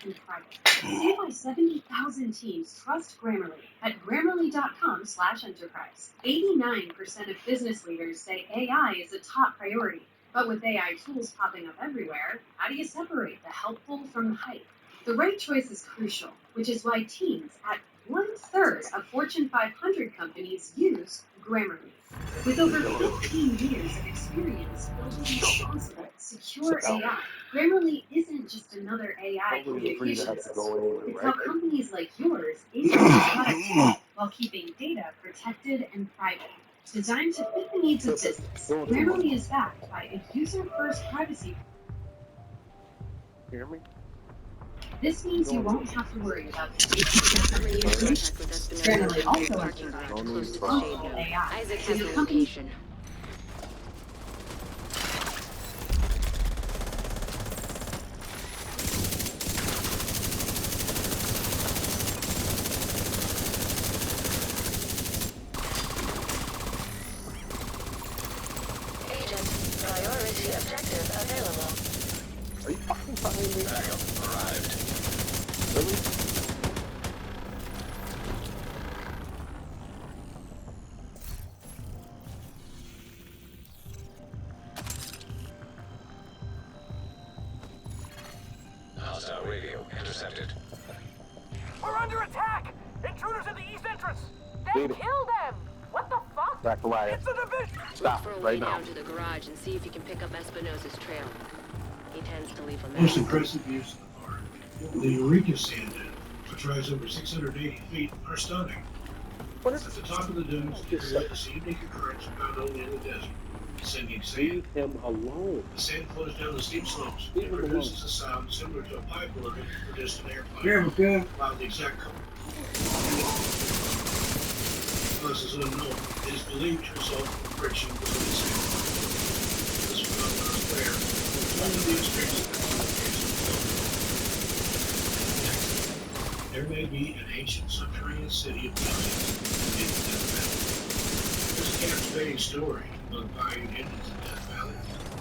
and private. See why 70,000 teams trust Grammarly at Grammarly.com/enterprise. 89% of business leaders say AI is a top priority. But with AI tools popping up everywhere, how do you separate the helpful from the hype? The right choice is crucial, which is why teams at 1/3 of Fortune 500 companies use Grammarly. With over 15 years of experience building responsible, secure AI, Grammarly isn't just another AI communication system. It's how companies like yours integrate products while keeping data protected and private. Designed to fit the needs of business, Grammarly is backed by a user-first privacy. Hear me? This means you won't have to worry about the information. Grammarly also underwrites responsible AI. Isaac So has your the company location. Priority objective available. Are you fucking following me? Backup arrived. Really? Hostile radio intercepted. We're under attack! Intruders at the east entrance! Then kill them! What the fuck? Zachariah, It's a division! stop For a it way right now. down to the garage and see if you can pick up Espinosa's trail. He tends to leave a Most mess. impressive views of the park. The Eureka Sand Dune, which rises over 680 feet, are stunning. What At is the top of the dunes, you can witness a unique occurrence found only in the desert. Singing sand. Leave him alone. The sand flows down the steep slopes Leave and him produces a sound similar to a pipe organ produced an airplane. Yeah, we're good. While the exact cause is unknown, it is believed to result from friction between the sand. This phenomenon is rare, but one of the experiences there may be an ancient subterranean city of giants in Death Valley. There's a captivating story among Bayou Indians in Death Valley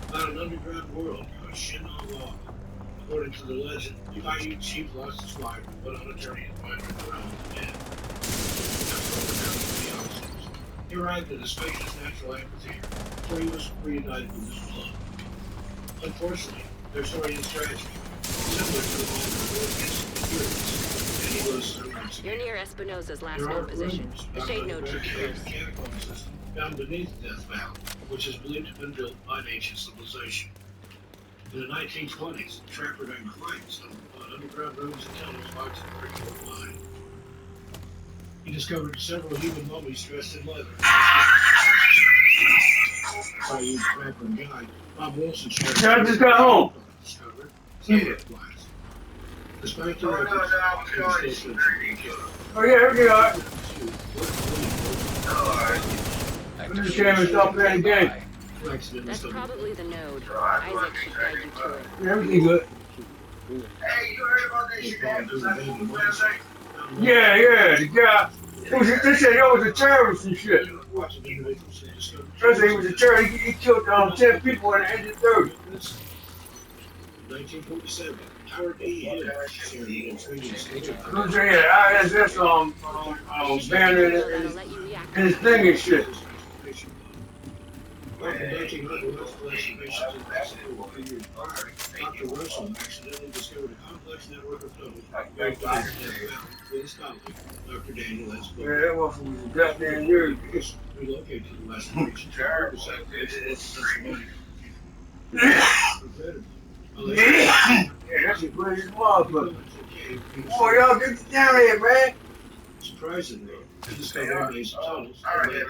about an underground world called Shinalong. According to the legend, the Bayou chief lost his wife and went on a journey to find her drowned to death. After overcoming the obstacles, he arrived at a spacious natural amphitheater where he was reunited with his beloved. Unfortunately, their story is tragic, similar to the one of the Pyramids. You're near Espinosa's last There are known position. rumors The about shade an node should be underground close. catacomb system found beneath Death Valley, which is believed to have been built by an ancient civilization. In the 1920s, a trapper named Clancy stumbled upon underground rooms and tunnels marked in brick line. He discovered several human mummies dressed in leather. Bayou trapper and guide Bob Wilson shared. I just got home. Discovered similar flies. Despite the records, Oh yeah, everything all right. I'm just jamming stuff in again. That's probably the node. Isaac should guide you to it. Everything good. Hey, you heard about this shit happened on the website? Yeah, the guy. They said he was a terrorist and shit. They said he was a terrorist. He killed 10 people in the 30s. 1947, Howard E. Hill shared the ISS banner and his thing and shit. While conducting local investigations in Mexico a few years prior, Dr. Russell accidentally discovered a complex network of tunnels backed by Death Valley with his colleague, Dr. Daniel S. Yeah, that motherfucker was a goddamn nerd. Relocated to the Western region to work with Pennsylvania. Yeah, that's a great motherfucker. Boy, y'all get down here, man. Surprisingly, he discovered these tunnels and made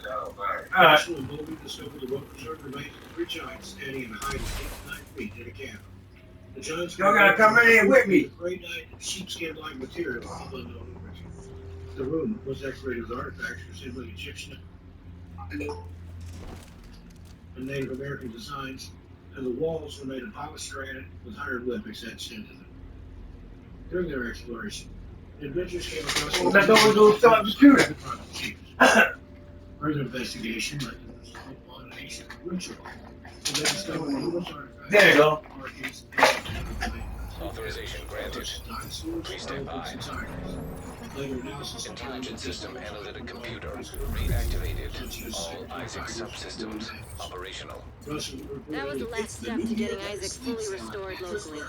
Alright. Actually, Moby discovered the well-preserved remains of 3 giants standing in a height of 8 to 9 feet in a cabin. The giants Y'all gotta come in here with me. Gray-dyed sheepskin-like material of unknown origin. The room was decorated with artifacts resembling Egyptian and Native American designs, and the walls were made of polished granite with hieroglyphics etched into them. During their exploration, the adventurers came across Let's go and do a start shooting. Further investigation led them to stumble on an ancient ritual, and they discovered numerous artifacts. There you go. Markings, Authorization granted. Dinosaurs, Please stand by. elephants, and tigers. Later analysis of Intelligent system biological analytic computer discoveries reactivated. such as All Isaac tigers, subsystems lions. operational. Russell That was the reported last step to getting Isaac fully restored locally.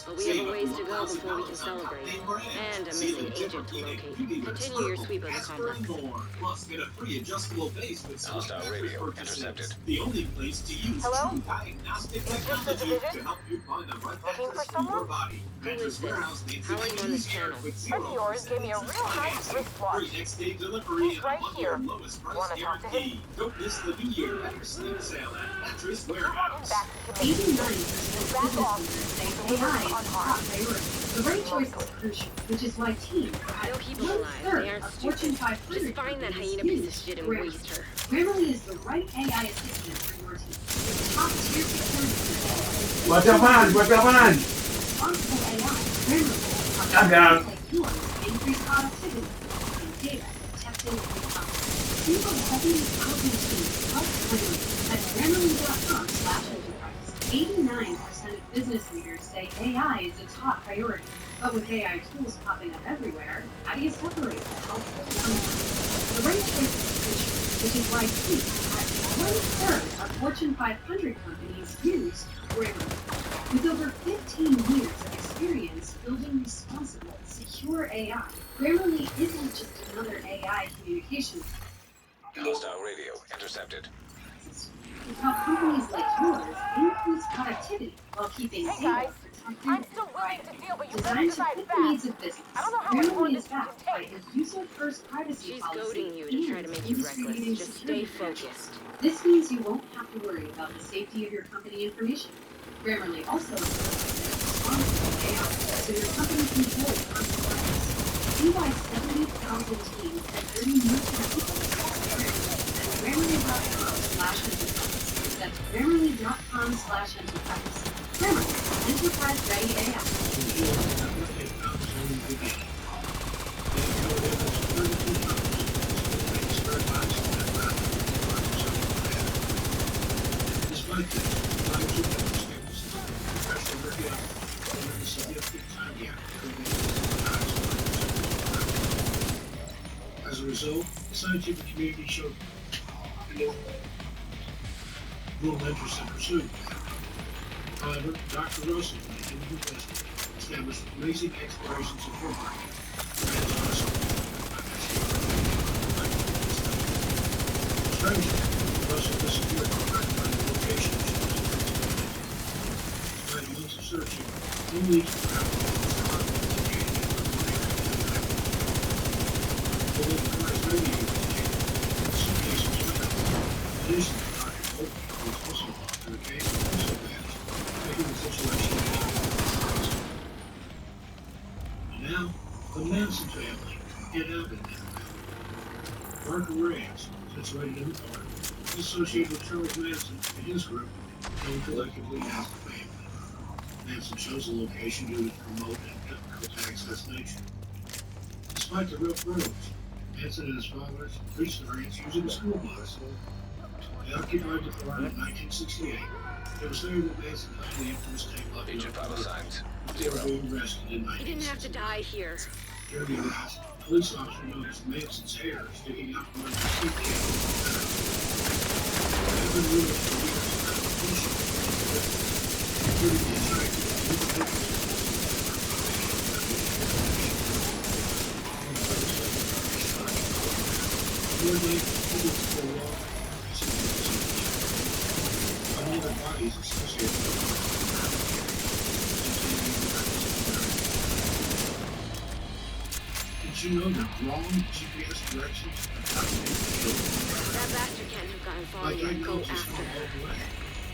But we have a ways to go before we can celebrate. And a missing agent to locate. Continue your sweep of the complex. Plus, get a free adjustable base with Hostile radio intercepted. the only place to use Hello? true diagnostic Is this the technology division? to help you find the right Looking for mattress for someone? your body. Who is Mattress this? Warehouse makes How are it you on this easier channel? with Friend of yours gave me a real nice wristwatch. free next day delivery He's and right a here. monthly lowest price Wanna talk to him? guarantee. Don't miss the New Year mattress sleep sale at Mattress I want him Warehouse. back to the 89% Back of off. business leaders say AI is a top priority. The right choice is crucial, which is why teams Don't keep them alive. They one-third aren't of Fortune stupid. 500 Just find that companies hyena piece of use shit and Grammarly. waste her. Grammarly is the right AI assistant for your team. With top-tier security features, What's up, man? What's up, man? responsible AI, Grammarly, I'm down. like yours increase productivity, and data, testing, and response. See how 70,000 teams help Grammarly at Grammarly.com/enterprise. 89% of business leaders say AI is a top priority. But with AI tools popping up everywhere, how do you separate the helpful from the right choice is crucial, which is why teams at one-third of Fortune 500 companies use Grammarly. With over 15 years of experience building responsible, secure AI, Grammarly isn't just another AI communication Hostile radio intercepted. system. It's how companies like yours increase productivity while keeping Hey, data guys. protected I'm and still willing private. to deal, but you better Designed to decide fit the fast. needs of business, I don't know how much more Grammarly this is backed can by take. a user-first privacy She's policy goading you to try to and make you reckless. industry-leading Just security stay patches. focused. This means you won't have to worry about the safety of your company information. Grammarly also incorporates responsible AI, so your company can build consequences. See why 70,000 teams and 30 million people experience at Grammarly.com/enterprise. That's Grammarly.com/enterprise. Grammarly, enterprise-ready AI. Despite this, lives of understanders, professional review, and a significant time gap between the As a result, the scientific community showed little interest in pursuing that. However, Dr. Russell, in the investigation, established amazing explorations of work. Strangely, Russell disappeared from the location. Despite months of searching, no leads were found. Although the car is ready to some cases were found. Additionally, Dr. Colton was also involved in the case and also vanished, making the situation and now, the Manson family get out in that family. Mark Reyes, situated in the park, is associated with Charles Manson and his group, known collectively as the family. Manson chose the location due to remote and difficult to access nature. Despite the rough roads, Manson and his followers reached the ranch using a school bus. They occupied the farm in 1968. It was there that Manson found the infamous tape of Agent vital signs. they were being arrested in He didn't have to 1960. die here. During the arrest, a police officer noticed Manson's hair sticking out from under his seat cap. There have been rumors for years about the pollution, including the fact that the individuals other bodies associated Did you know that wrong GPS directions are not made to kill? That bastard can't have gotten far Like I yet. Go know just after all her. the way.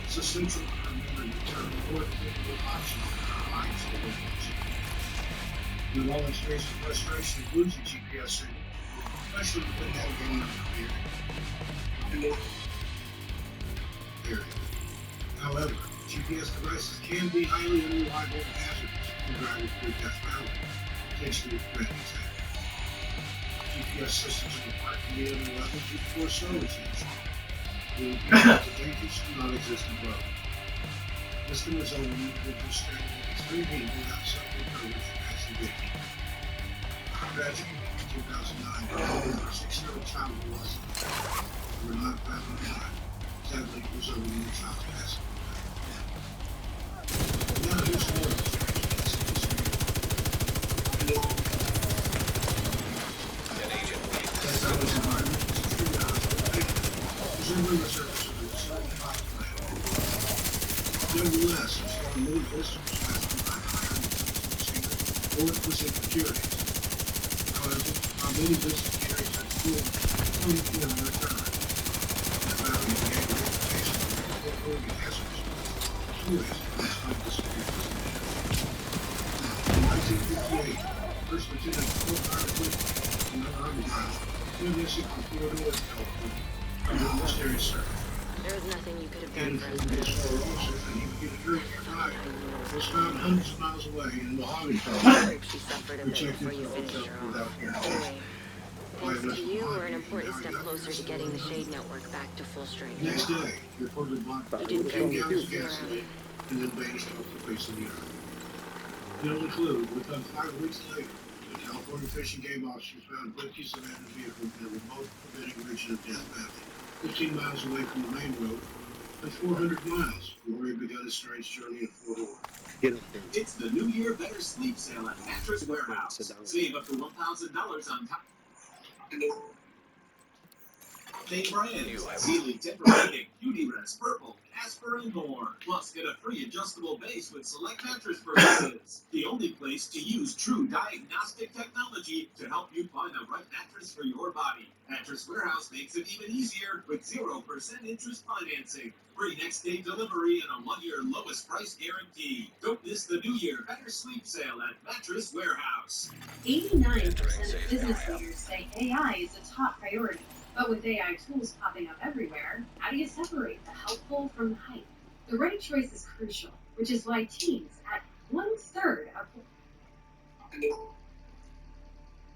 It's essential to remember the term more difficult option in our lives for wishes. We've all experienced the frustration of losing GPS signal, especially when navigating on the area. However, GPS devices can be highly unreliable and hazardous when driving through Death Valley, potentially threatening attack. GPS systems in the park can be under level before services. They will be dangerous and non-existent road. This can result in individuals stranded in Three people got something covered for Clancy Vicky. Tragically, in 2009, over 600 child molesters were not found alive, sadly resulting in a child passing away. Now here's some more An agent leaves the that's how this environment is a true presumably the surface of a certain hot planet. Nevertheless, I'm still many listeners asking about hiring or implicit security. However, how many business carriers have school in return? The value of getting reputation for organizers. Curious, that's how disappears. In 1958, First Lieutenant Colonel Whitney in the Army Ground went missing from Fort Ord, California, under a mysterious circle. There was nothing you could have And done for us. informed his fellow officers that he would get a drink or night was found hundreds of miles away in the Mojave I Valley, hope she suffered a bit protected before you from finished hotel her off. without Anyway, thanks to you, we're an important Mojave step Valley. closer to getting the Shade Network back to full strength. Next day, he reported blocked You did 14 great. gallons of You're gasoline and then vanished off the face of the earth. The only clue would come 5 weeks later when California Fish and Game officers found Whitney's abandoned vehicle in a remote forbidding region of Death Valley, 15 miles away from the main road and 400 miles from where he began his strange journey in Fort Ord. Get up there. It's the New Year Better Sleep Sale at Mattress Sit down. Warehouse. Save up to $1,000 on top. Name brands, You have- Sealy, Tempur-Pedic, Beautyrest, Purple, Casper, and more. Plus, get a free adjustable base with select mattress purchases. The only place to use true diagnostic technology to help you find the right mattress for your body. Mattress Warehouse makes it even easier with 0% interest financing, free next-day delivery, and a 1-year lowest price guarantee. Don't miss the New Year Better Sleep Sale at Mattress Warehouse. 89% of business leaders say AI is a top priority. But with AI tools popping up everywhere, how do you separate the helpful from the hype? The right choice is crucial, which is why teams at 1/3 of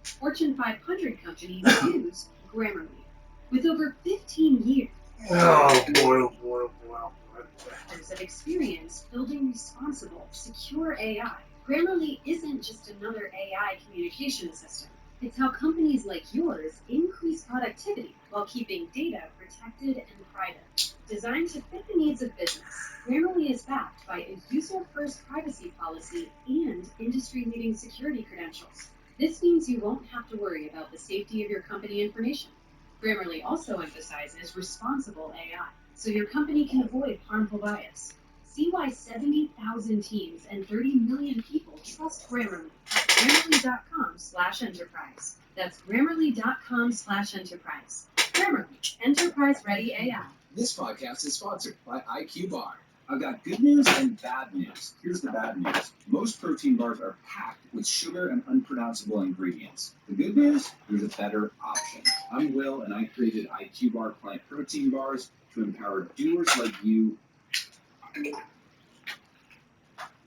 Fortune 500 companies use Grammarly. With over 15 years Oh boy, oh boy, oh boy, oh boy. of experience building responsible, secure AI, Grammarly isn't just another AI communication system. It's how companies like yours increase productivity while keeping data protected and private. Designed to fit the needs of business, Grammarly is backed by a user-first privacy policy and industry-leading security credentials. This means you won't have to worry about the safety of your company information. Grammarly also emphasizes responsible AI, so your company can avoid harmful bias. See why 70,000 teams and 30 million people trust Grammarly at Grammarly.com/enterprise. That's Grammarly.com/enterprise. Grammarly, enterprise-ready AI. This podcast is sponsored by IQ Bar. I've got good news and bad news. Here's the bad news. Most protein bars are packed with sugar and unpronounceable ingredients. The good news? There's a better option. I'm Will, and I created IQ Bar plant protein bars to empower doers like you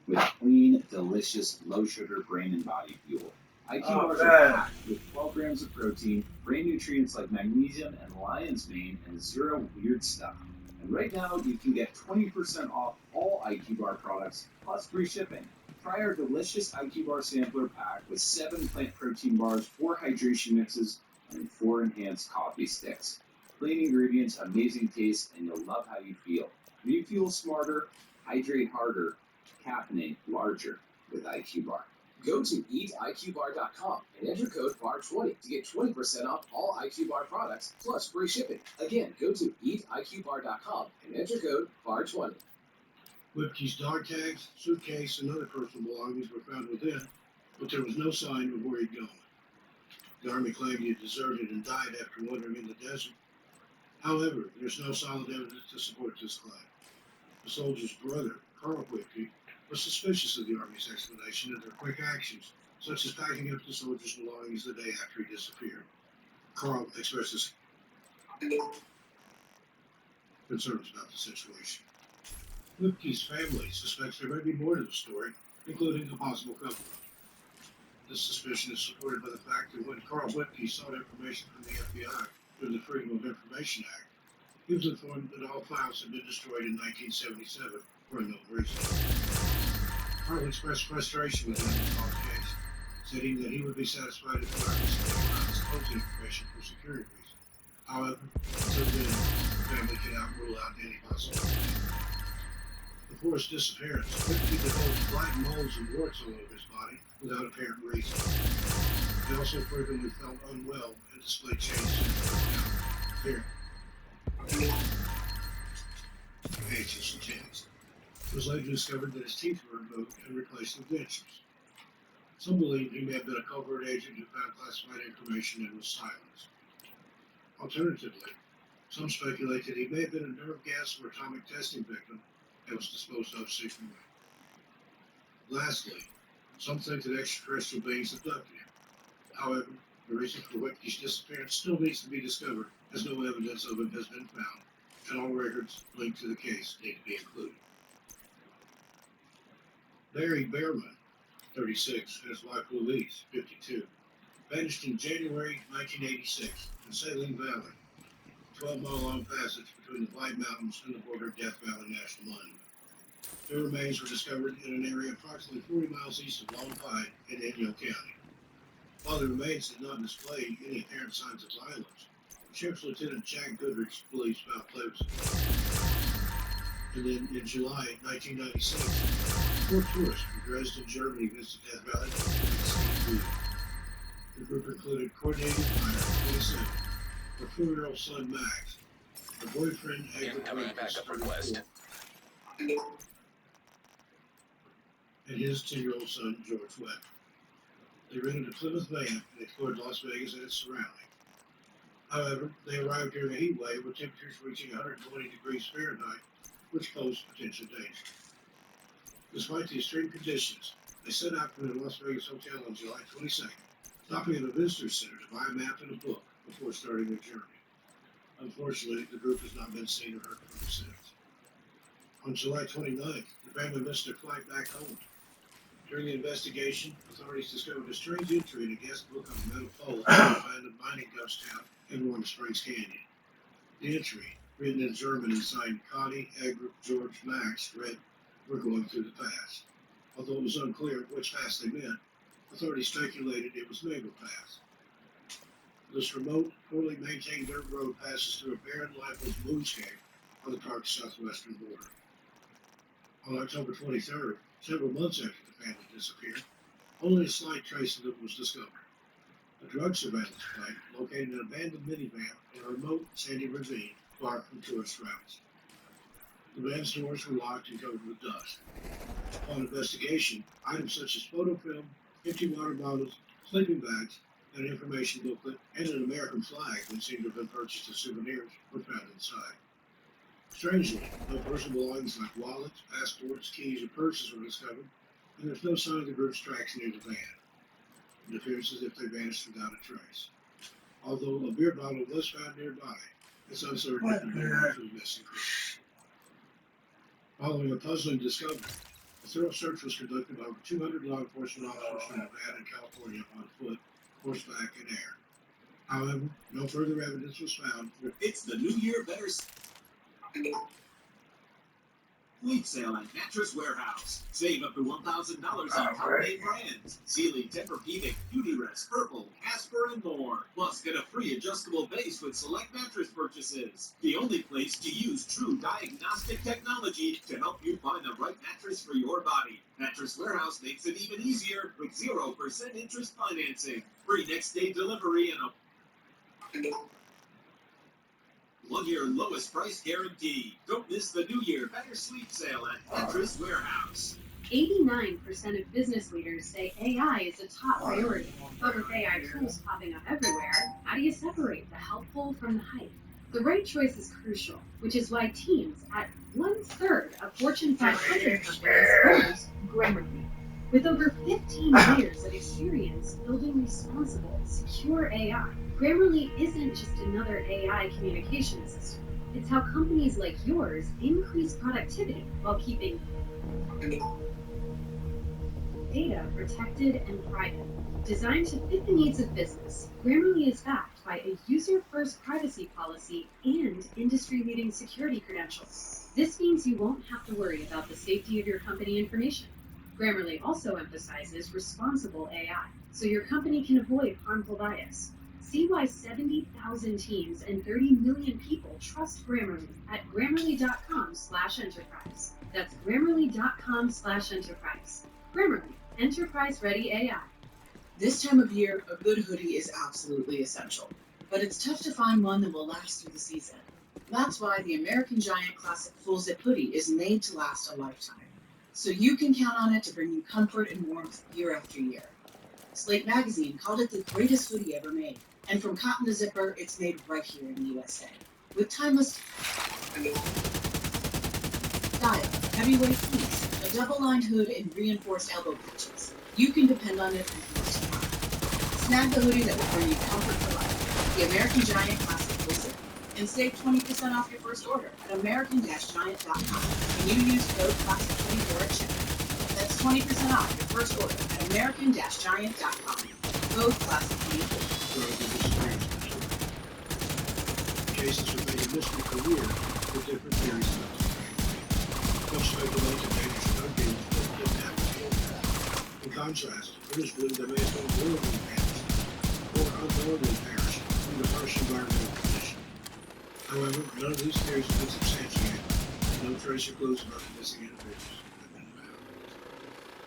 with clean, delicious, low-sugar brain and body fuel. IQ bars are packed with 12 grams of protein, brain nutrients like magnesium and lion's mane, and zero weird stuff. And right now, you can get 20% off all IQ Bar products, plus free shipping. Try our delicious IQ Bar sampler pack with 7 plant protein bars, 4 hydration mixes, and 4 enhanced coffee sticks. Clean ingredients, amazing taste, and you'll love how you feel. Refuel smarter, hydrate harder, caffeinate larger with IQ Bar. Go to eatiqbar.com and enter code BAR20 to get 20% off all IQ Bar products plus free shipping. Again, go to eatiqbar.com and enter code BAR20. Whitney's dog tags, suitcase, and other personal belongings were found within, but there was no sign of where he'd gone. The Army claimed he had deserted and died after wandering in the desert. However, there's no solid evidence to support this claim. The soldier's brother, Carl Whitney, was suspicious of the Army's explanation and their quick actions, such as packing up the soldier's belongings the day after he disappeared. Carl expresses concerns about the situation. Whitney's family suspects there may be more to the story, including a possible cover-up. This suspicion is supported by the fact that when Carl Whitney sought information from the FBI through the Freedom of Information Act, he was informed that all files had been destroyed in 1977 for unknown reason. Carl expressed frustration with the unresolved case, stating that he would be satisfied if the artist did not disclose the information for security reasons. However, until then, the family cannot rule out any possibility. Before his disappearance, Whitney developed black moles and warts all over his body without apparent reason. He also frequently felt unwell and displayed changes in his personality. Ages and tens. It was later discovered that his teeth were removed and replaced with dentures. Some believe he may have been a covert agent who found classified information and was silenced. Alternatively, some speculate that he may have been a nerve gas or atomic testing victim and was disposed of secretly. Lastly, some think that extraterrestrial beings abducted him. However, the reason for Whitney's disappearance still needs to be discovered, as no evidence of him has been found, and all records linked to the case need to be included. Larry Behrman, 36, and his wife Louise, 52, vanished in January 1986 in Saline Valley, a 12-mile-long passage between the White Mountains and the border of Death Valley National Monument. Their remains were discovered in an area approximately 40 miles east of Lone Pine in Inyo County. While the remains did not display any apparent signs of violence, Sheriff's Lieutenant Jack Goodrich believes foul play was involved. And then in July 1996, 4 tourists from Dresden, Germany visited Death Valley for a The group included coordinated by her 27, her 4-year-old son Max, her boyfriend Incoming backup request. and his 2-year-old son George Webb. They rented a Plymouth van and explored Las Vegas and its surroundings. However, they arrived during a heat wave with temperatures reaching 120 degrees Fahrenheit, which posed potential danger. Despite the extreme conditions, they set out from the Las Vegas hotel on July 22nd, stopping at a visitor center to buy a map and a book before starting their journey. Unfortunately, the group has not been seen or heard from since. On July 29th, the family missed their flight back home. During the investigation, authorities discovered a strange entry in a guest book on a metal pole in an abandoned mining ghost town in Warm Springs Canyon. The entry, written in German and signed Connie, Edgar, George, Max, read, "We're going through the pass." Although it was unclear which pass they meant, authorities speculated it was Maple Pass. This remote, poorly maintained dirt road passes through a barren, lifeless moonscape on the park's southwestern border. On October 23rd, several months after the family disappeared, only a slight trace of them was discovered. A drug surveillance plate located an abandoned minivan in a remote sandy ravine far from tourist routes. The van's doors were locked and covered with dust. Upon investigation, items such as photo film, empty water bottles, sleeping bags, an information booklet, and an American flag that seemed to have been purchased as souvenirs were found inside. Strangely, no personal belongings like wallets, passports, keys, or purses were discovered, and there's no sign of the group's tracks near the van. It appears as if they vanished without a trace. Although a beer bottle was found nearby, it's uncertain if it belonged to the missing group. Following a puzzling discovery, a thorough search was conducted by over 200 law enforcement officers from Nevada and California on foot, horseback, and air. However, no further evidence was found. It's the New Year better Fleet sale at Mattress Warehouse. Save up to $1,000 on top name brands. Sealy, Tempur-Pedic, Beautyrest, Purple, Casper, and more. Plus, get a free adjustable base with select mattress purchases. The only place to use true diagnostic technology to help you find the right mattress for your body. Mattress Warehouse makes it even easier with 0% interest financing. Free next-day delivery and a 1-year lowest price guarantee. Don't miss the New Year Better Sleep sale at Mattress Warehouse. 89% of business leaders say AI is a top priority, but with AI tools popping up everywhere, how do you separate the helpful from the hype? The right choice is crucial, which is why teams at 1/3 of Fortune 500 companies use Grammarly. With over 15 years of experience building responsible, secure AI, Grammarly isn't just another AI communication system. It's how companies like yours increase productivity while keeping data protected and private. Designed to fit the needs of business, Grammarly is backed by a user-first privacy policy and industry-leading security credentials. This means you won't have to worry about the safety of your company information. Grammarly also emphasizes responsible AI, so your company can avoid harmful bias. See why 70,000 teams and 30 million people trust Grammarly at grammarly.com/enterprise. That's grammarly.com/enterprise. Grammarly, enterprise-ready AI. This time of year, a good hoodie is absolutely essential, but it's tough to find one that will last through the season. That's why the American Giant Classic Full Zip Hoodie is made to last a lifetime, so you can count on it to bring you comfort and warmth year after year. Slate Magazine called it the greatest hoodie ever made, and from cotton to zipper, it's made right here in the USA. With timeless style, heavyweight fleece, a double-lined hood, and reinforced elbow patches, you can depend on it from coast to line. Snag the hoodie that will bring you comfort for life, the American Giant Classic Full Zip, and save 20% off your first order at american-giant.com when you use code CLASSIC24 at checkout. That's 20% off your first order at american-giant.com. Code CLASSIC24. Cases have made a mystery career with different theories of it. Much speculation dangerous drug dealers that didn't have to deal with that. In contrast, others believe they may have been willingly vanished or unknowingly perished due to harsh environmental conditions. However, none of these theories have been substantiated. No trace or clues about the missing individuals have been found.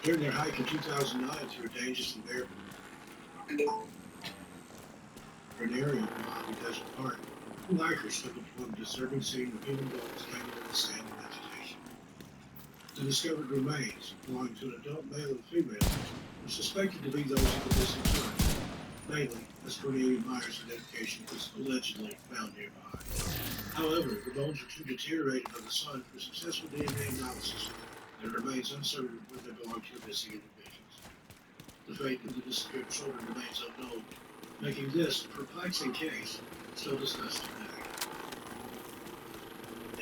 During their hike in 2009 through a dangerous and bare an area of Mojave Desert Park, two hikers stumbled upon a disturbing scene of human bones hanging in the sand and vegetation. The discovered remains belonging to an adult male and female were suspected to be those of the missing child. Mainly, as Cornelia Myers' identification was allegedly found nearby. However, the bones were too deteriorated by the sun for successful DNA analysis, and it remains uncertain whether they belong to the missing individuals. The fate of the disappeared children remains unknown, making this a perplexing case still discussed today.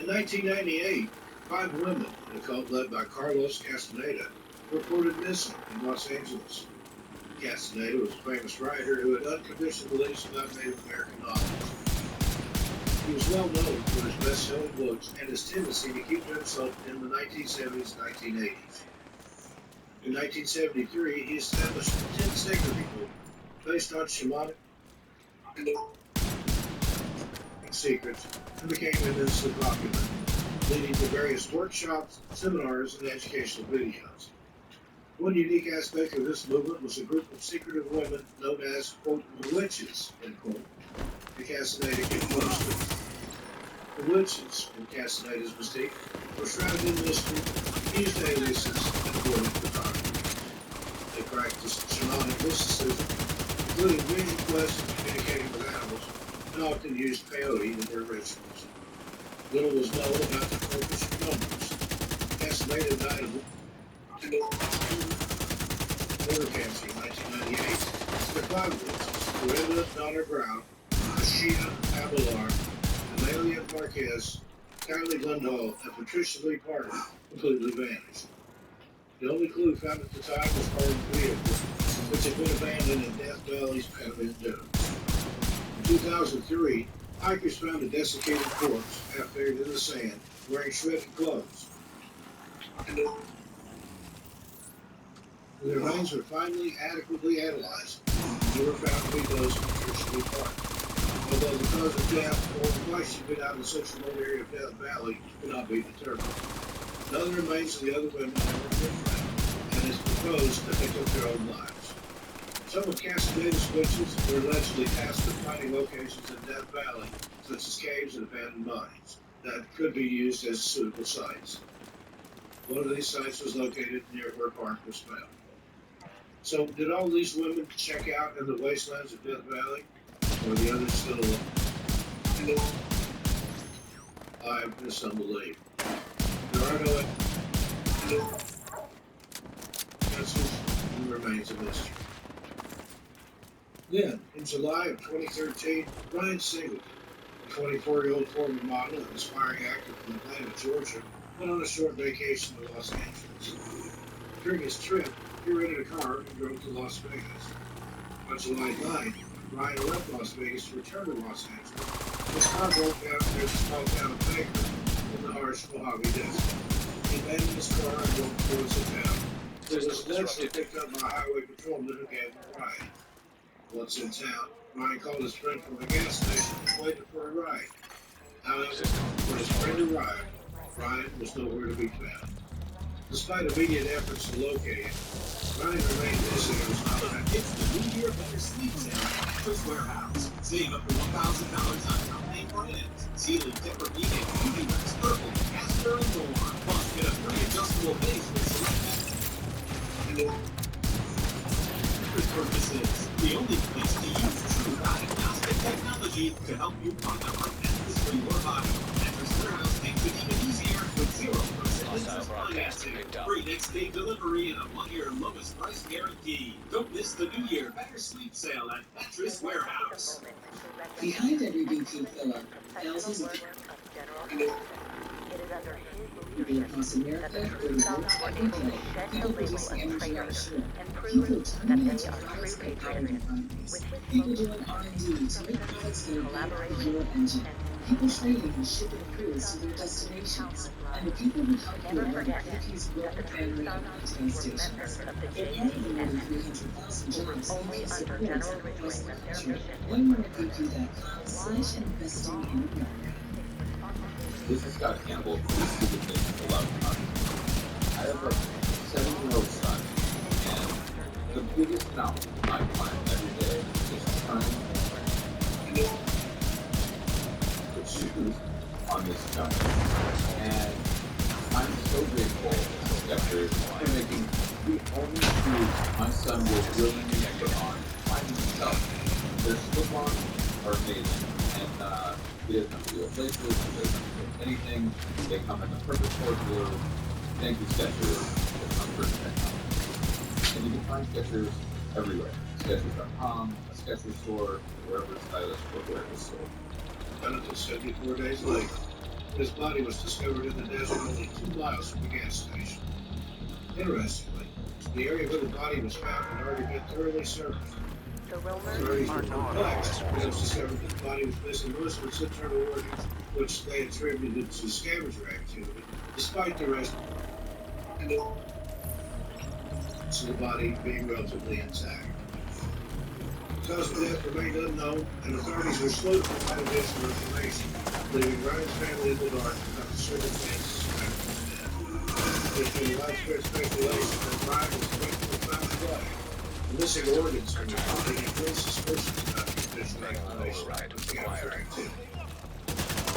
In 1998, 5 women in a cult led by Carlos Castaneda were reported missing in Los Angeles. Castaneda was a famous writer who had unconditional beliefs about Native American knowledge. He was well known for his best-selling books and his tendency to keep to himself in the 1970s and 1980s. In 1973, he established 10 sacred people based on shamanic secrets and became immensely popular, leading to various workshops, seminars, and educational videos. One unique aspect of this movement was a group of secretive women known as, quote, witches, end quote, the Castaneda influenced them. The witches, in Castaneda's mystique, were shrouded in mystery, used aliases, and avoided photography. They practiced shamanic mysticism, including vision quests and communicating with animals, and often used peyote in their rituals. Little was known about the cult's numbers. Castaneda died of liver cancer in 1998. The 5 witches, Brenda Donner Brown, Ashina Abelar, Amelia Marquez, Kylie Glendale, and Patricia Lee Parton completely vanished. The only clue found at the time was Parton's vehicle, which had been abandoned in Death Valley's Panamint Dunes. In 2003, hikers found a desiccated corpse half buried in the sand, wearing shredded clothes. The remains were finally adequately analyzed, and they were found to be those of Patricia Lee Parton. Although the cause of death or why she had been out in such a remote area of Death Valley could not be determined. None of the remains of the other women have ever been found, and it is proposed that they took their own lives. Some of Castaneda's witches were allegedly tasked with finding locations in Death Valley, such as caves and abandoned mines, that could be used as suitable sites. One of these sites was located near where Park was found. So, did all these women check out in the wastelands of Death Valley? Or are the others still alive? And some believe. There are no answers and remains a mystery. Then, in July of 2013, Ryan Singleton, a 24-year-old former model and aspiring actor from Atlanta, Georgia, went on a short vacation to Los Angeles. During his trip, he rented a car and drove to Las Vegas. On July 9th, Ryan left Las Vegas to return to Los Angeles. His car broke down near the small town of Baker in the harsh Mojave Desert. He abandoned his car and drove towards the town, There was Clancy picked up by highway patrolman who gave him a ride. Once in town, Ryan called his friend from the gas station and waited for a ride. However, when his friend arrived, Ryan was nowhere to be found. Despite immediate efforts to locate him, Ryan remained missing and was not found. It's the New Year Better Sleep Sale at Mattress Warehouse. Save up to $1,000 on top name brands. Sealy, Tempur-Pedic, Beauty-Rest, Purple, Casper, and more. Plus, get a free adjustable base with select mattress purchases. The only place to use true diagnostic technology to help you find the right mattress for your body. Mattress Warehouse makes it even easier with 0% interest financing. Free next day delivery and a 1-year lowest price guarantee. Don't miss the New Year Better Sleep Sale at Mattress Warehouse. Behind every BP filler, thousands of people across America go to work every day. People producing energy offshore. People turning into products that power their economies. People doing R&D to make products that are better for your engine. People trading and shipping crews to their destinations. And the people who help you run BP's global family of retail stations. They're part of the more than 300,000 jobs BP supports across the country. Learn more at bp.com/investing in America. This is Scott Campbell from the Stupid Things for Love Month. I have a 7-year-old son, and the biggest mountain I climb every day is trying to put shoes on this jump. And I'm so grateful to Skechers for making the only shoes my son will willingly put on by himself. Their slip-ons are amazing, and he doesn't have to do a laces, he doesn't have to do anything. They come in the perfect sport blue. Thank you, Skechers, for comfort and technology. And you can find Skechers everywhere. Skechers.com, a Skechers store, wherever stylish footwear is sold. Jonathan, 74 days later, his body was discovered in the desert only 2 miles from the gas station. Interestingly, the area where the body was found had already been thoroughly searched. Authorities were perplexed when it was discovered that the body was missing most of its internal organs, which they attributed to scavenger activity, despite the rest of the body being relatively intact. The cause of death remained unknown, and authorities were slow to provide additional information, leaving Ryan's family in the dark about the circumstances surrounding his death. There's been widespread speculation that Ryan was eventually found alive. The missing organs from the body and raised suspicions about the official explanation of scavenger activity.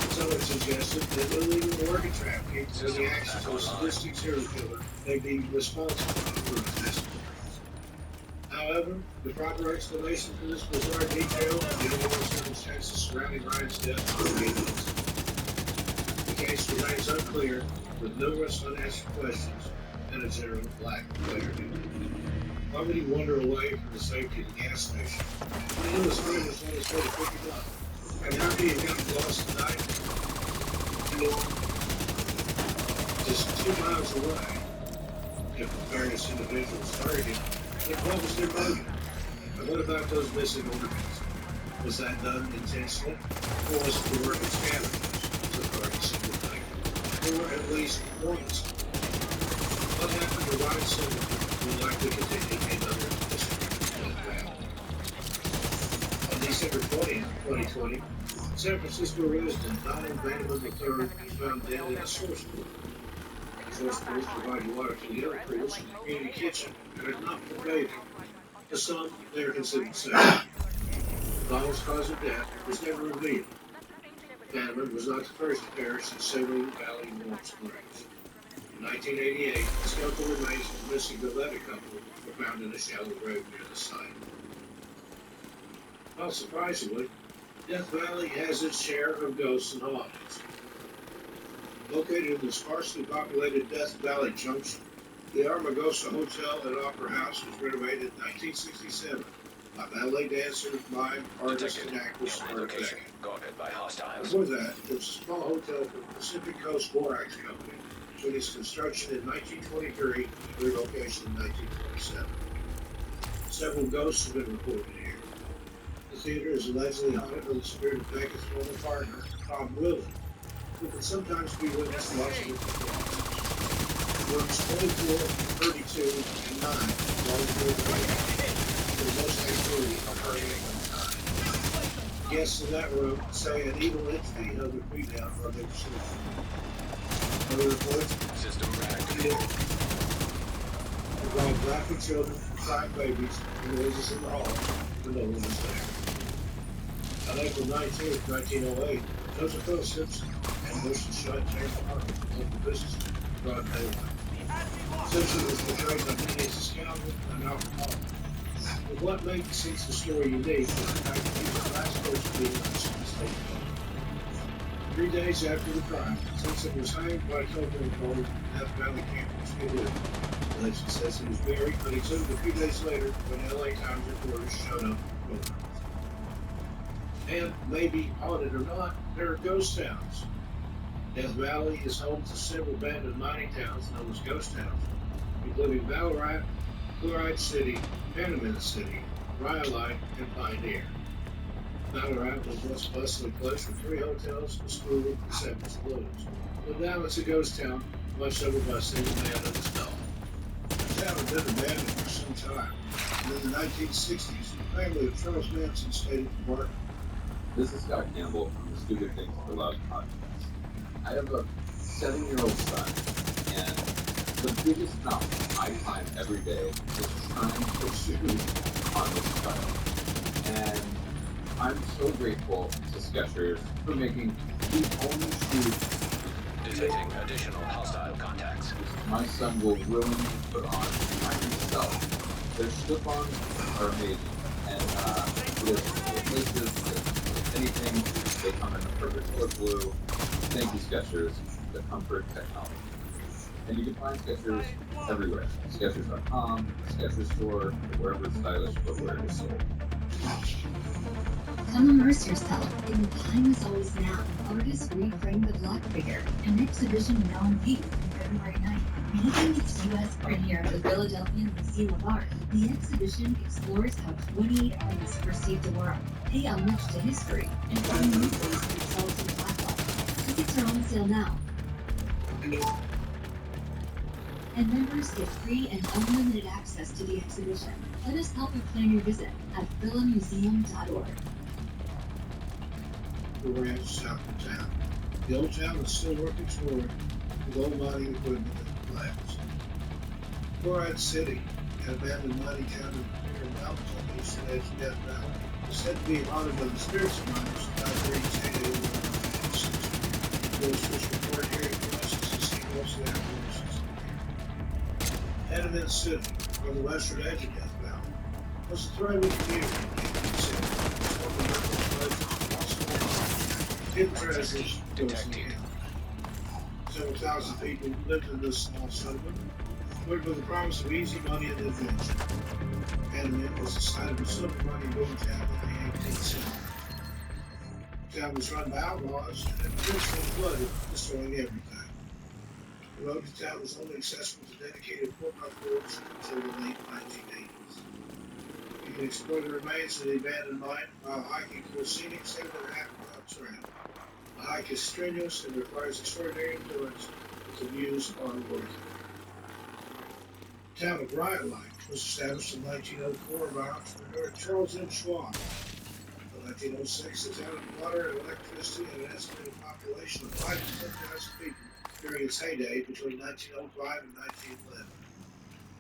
Some have suggested that illegal organ trafficking or the actions of a sadistic serial killer may be responsible for his missing organs. However, the proper explanation for this bizarre detail and the overall circumstances surrounding Ryan's death will be elusive. The case remains unclear, with numerous unanswered questions and a general lack of clarity. Why would he wander away from the safety of the gas station when he knew his friend was on his way to pick him up? And how could he have gotten lost tonight? Just 2 miles away, if various individuals heard him, then what was their motive? And what about those missing organs? Was that done intentionally? Or was it the work of scavengers, as authorities seem to think? Or at least once? What happened to Ryan Silverman will likely continue to be another mystery. On December 20th, 2020, San Francisco resident Donald Vanderbilt III was found dead in a source pool. Source pools provide water to the other pools in the community kitchen and are not for bathing. To some, they are considered safe. Donald's cause of death was never revealed. Vanderbilt was not the first to perish in Saline Valley, Warm Springs. In 1988, the skeletal remains of the missing Valletta couple were found in a shallow grave near the site. Not surprisingly, Death Valley has its share of ghosts and hauntings. Located in the sparsely populated Death Valley Junction, the Armagosa Hotel and Opera House was renovated in 1967 by ballet dancer, mime, artist, and actress Marta Beck. Before that, it was a small hotel for the Pacific Coast Borax Company, between its construction in 1923 and relocation in 1927. Several ghosts have been reported here. The theater is allegedly haunted by the spirit of Beckett's former partner, Tom Willard, who can sometimes be witnessed watching the performances. Rooms 24, 32, and 9 long for the most activity occurring at one time. Guests in that room say an evil entity held their feet down while they were sleeping. Other reports System reactivated. involved laughing children, crying babies, and noises in the hall when no one was there. On April 19, 1908, Joseph L. Simpson ambushed and shot James Harper, local businessman, in broad daylight. Simpson was portrayed by many as a scoundrel and an alcoholic. But what made the Simpson story unique was the fact that he was the last person being released from the state prison. 3 days after the crime, Simpson was hanged by a telephone pole in Death Valley campus. Legend says he was buried, but he took it a few days later when LA Times reporters showed up at the courthouse. And maybe haunted or not, there are ghost towns. Death Valley is home to several abandoned mining towns known as ghost towns, including Ballarat, Chloride City, Panamint City, Rhyolite, and Pioneer. Ballarat was once a bustling place with 3 hotels, a school, and 7 saloons. But now it's a ghost town, watched over by a single man and his dog. The town had been abandoned for some time, and in the 1960s, the family of Charles Manson stayed at the park. This is Scott Campbell from the Stupid Things for Love podcast. I have a 7-year-old son, and the biggest mountain I climb every day is trying to put shoes on this child. And I'm so grateful to Skechers for making the only shoes Detecting additional hostile contacts. my son will willingly put on by himself. Their slip-ons are amazing, and with laces, with anything, they come in the perfect color blue. Thank you, Skechers, the comfort technology. And you can find Skechers everywhere. Skechers.com, Skechers store, or wherever stylish footwear is sold. Come immerse yourself in The Time Is Always Now. Artists reframe the Black Figure, an exhibition now on view on February 9th. Making its U.S. premiere at the Philadelphia Museum of Art, the exhibition explores how 28 artists perceive the world, pay homage to history, and find new ways to themselves in Black life. Tickets are on sale now. And members get free and unlimited access to the exhibition. Let us help you plan your visit at philamuseum.org. The ranch south of town. The old town is still worth exploring with old mining equipment and labs. Chloride City, an abandoned mining town in the Clear Mountains on the eastern edge of Death Valley, is said to be haunted by the spirits of miners about during its heyday in the 19th century. Those which report hearing voices and seeing most of the apparitions. Panamint City, on the western edge of Death Valley, was a thriving community in the 18th century. It's one of the local hidden treasures goes in the county. Several thousand people lived in this small settlement, looking for the promise of easy money and adventure. Panamint was the site of a silver mining boom town in the 18th century. The town was run by outlaws and eventually flooded, destroying everything. The road to town was only accessible to dedicated 4x4s until the late 1980s. You can explore the remains of the abandoned mine while hiking through a scenic 7.5-mile trail. The hike is strenuous and requires extraordinary endurance, but the views are worth it. The town of Rhyolite was established in 1904 by entrepreneur Charles M. Schwab. In 1906, the town had water and electricity and an estimated population of 5 to 10,000 people during its heyday between 1905 and 1911.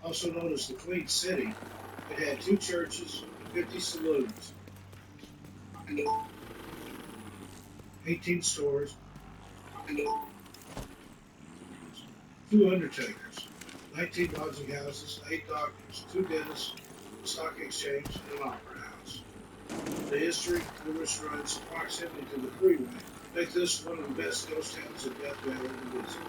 Also known as the Queen City, it had 2 churches and 50 saloons, 18 stores, 2 undertakers, 19 lodging houses, 8 doctors, 2 dentists, a stock exchange, and an opera house. The history, numerous runs, and proximity to the freeway make this one of the best ghost towns in Death Valley to visit.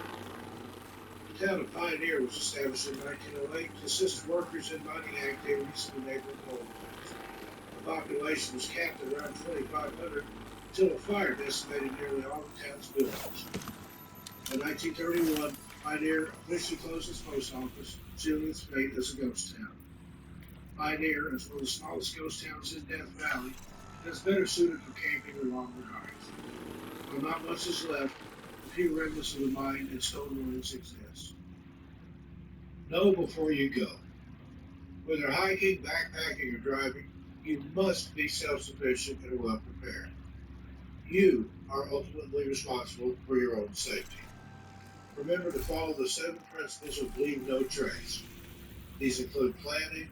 The town of Pioneer was established in 1908 to assist workers in mining activities in the neighboring coal mines. The population was capped at around 2,500 until a fire decimated nearly all the town's buildings. In 1931, Pioneer officially closed its post office, sealing its fate as a ghost town. Pioneer is one of the smallest ghost towns in Death Valley and is better suited for camping or longer hikes. While not much is left, a few remnants of the mine and stone ruins exist. Know before you go. Whether hiking, backpacking, or driving, you must be self-sufficient and well prepared. You are ultimately responsible for your own safety. Remember to follow the 7 principles of Leave No Trace. These include planning,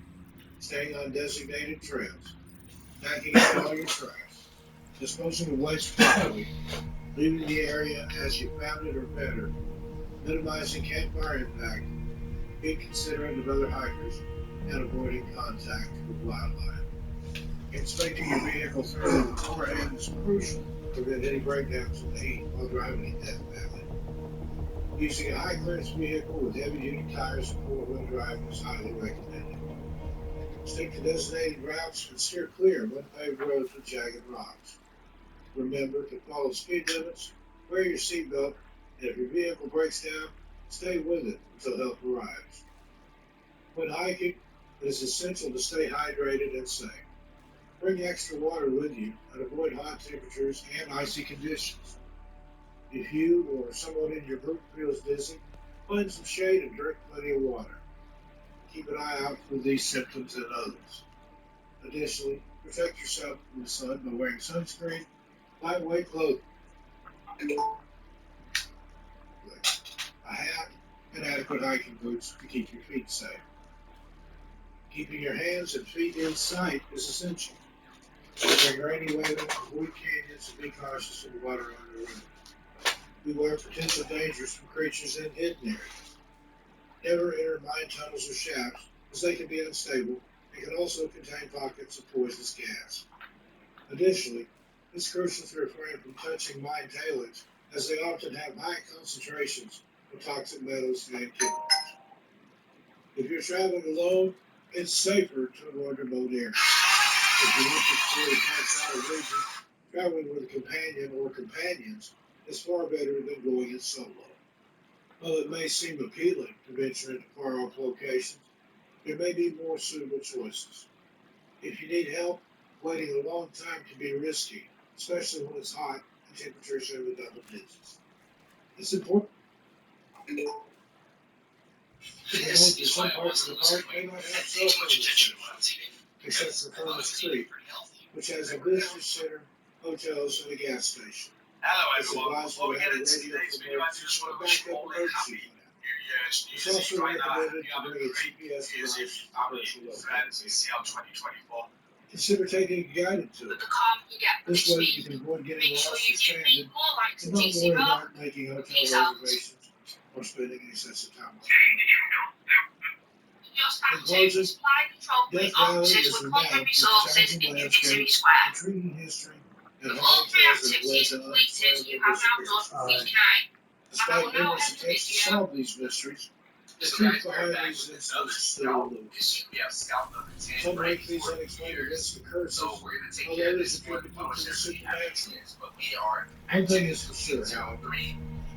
staying on designated trails, packing out all your trash, disposing of waste properly, leaving the area as you found it or better, minimizing campfire impact, being considerate of other hikers, and avoiding contact with wildlife. Inspecting your vehicle thoroughly beforehand is crucial to prevent any breakdowns in the heat while driving in Death Valley. Using a high-clearance vehicle with heavy-duty tires and four-wheel drive is highly recommended. Stick to designated routes and steer clear of unpaved roads with jagged rocks. Remember to follow speed limits, wear your seatbelt, and if your vehicle breaks down, stay with it until help arrives. When hiking, it is essential to stay hydrated and safe. Bring extra water with you and avoid hot temperatures and icy conditions. If you or someone in your group feels dizzy, find some shade and drink plenty of water. Keep an eye out for these symptoms in others. Additionally, protect yourself from the sun by wearing sunscreen, lightweight clothing, a hat, and adequate hiking boots to keep your feet safe. Keeping your hands and feet in sight is essential. During rainy weather, avoid canyons and be cautious of the water on the road. Beware potential dangers from creatures in hidden areas. Never enter mine tunnels or shafts, as they can be unstable and can also contain pockets of poisonous gas. Additionally, it's crucial to refrain from touching mine tailings, as they often have high concentrations of toxic metals and chemicals. If you're traveling alone, it's safer to avoid remote areas. If you want to explore the outside region, traveling with a companion or companions is far better than going it solo. While it may seem appealing to venture into far-off locations, there may be more suitable choices. If you need help, waiting a long time can be risky, especially when it's hot and temperatures are in the double digits. It's important to note that some parts of the park may not have cell phone reception, except for Furnace Creek, which has a visitor center, hotels, and a gas station. It's advisable to have a radio for emergencies or backup emergency plan. It's also recommended to bring a GPS device to personal location. Consider taking a guided tour. This way you can avoid getting lost or stranded and not worry about making hotel reservations or spending excessive time on the road. In closing, Death Valley is renowned for challenging landscapes, intriguing history, and haunting tales that have led to unexplainable disappearances. Despite numerous attempts to solve these mysteries, the truth behind these incidents is still elusive. Some make these unexplained events to curses, while others attribute them to the supernatural. One thing is for sure, however,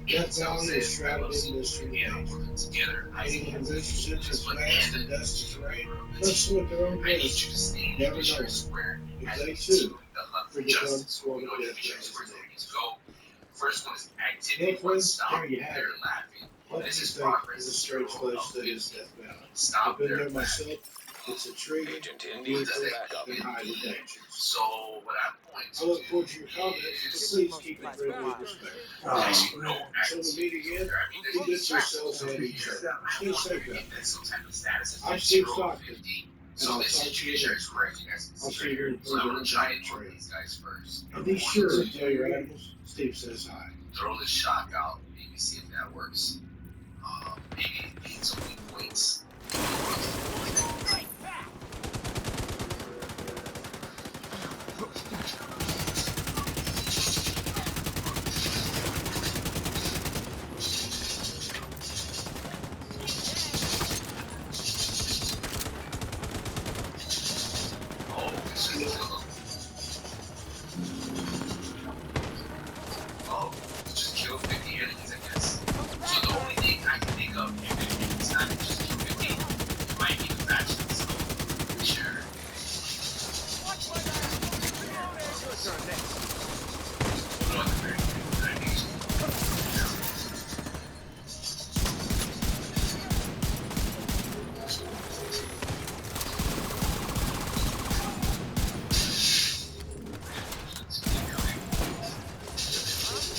Death Valley is shrouded in mystery and danger. Anyone who ventures into its vast and dusty terrain must swim at their own risk, never knowing if they too will become one of Death Valley's names. Well, friends, there you have it. What do you think of the strange place that is Death Valley? I've been there myself. It's intriguing, beautiful, and highly dangerous. I look forward to your comments, but please keep it friendly and respectful. Until we meet again, be good to yourselves and each other. Stay safe out there. I'm Steve Stockton, and I'll talk to you next week. I'll see you here in the Giant Trail. And be sure to tell your animals Steve says hi. Throw the shock out, maybe see if that works. Maybe it needs some weak points.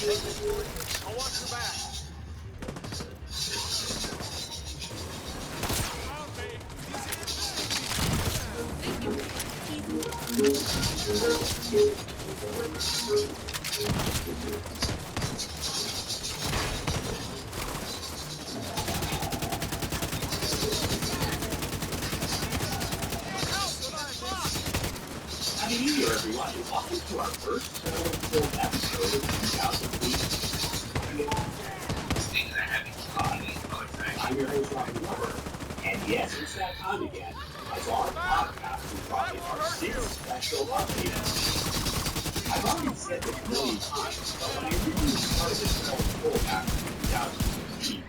I'll watch your back. Happy New Year, everyone, and welcome to our first full episode of 2018. I'm your host, Robin Weber, and yes, it's that time again. As our podcast is brought in our 6th special update. I've already said this a million times, but when I originally started this full back in 2015,